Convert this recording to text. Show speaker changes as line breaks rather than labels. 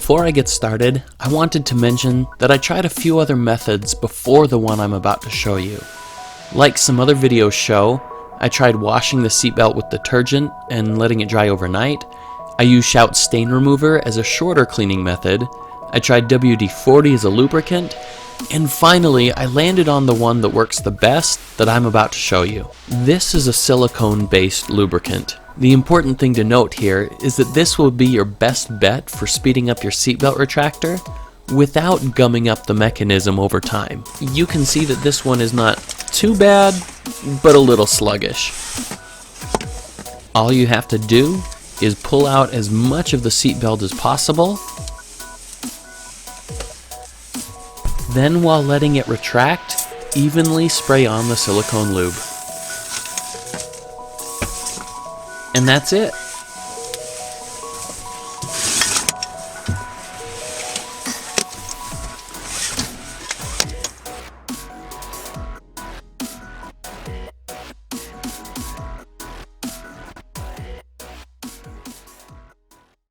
Before I get started, I wanted to mention that I tried a few other methods before the one I'm about to show you. Like some other videos show, I tried washing the seatbelt with detergent and letting it dry overnight. I used Shout Stain Remover as a shorter cleaning method. I tried WD-40 as a lubricant. And finally, I landed on the one that works the best that I'm about to show you. This is a silicone-based lubricant. The important thing to note here is that this will be your best bet for speeding up your seatbelt retractor without gumming up the mechanism over time. You can see that this one is not too bad, but a little sluggish. All you have to do is pull out as much of the seatbelt as possible. Then, while letting it retract, evenly spray on the silicone lube. And that's it.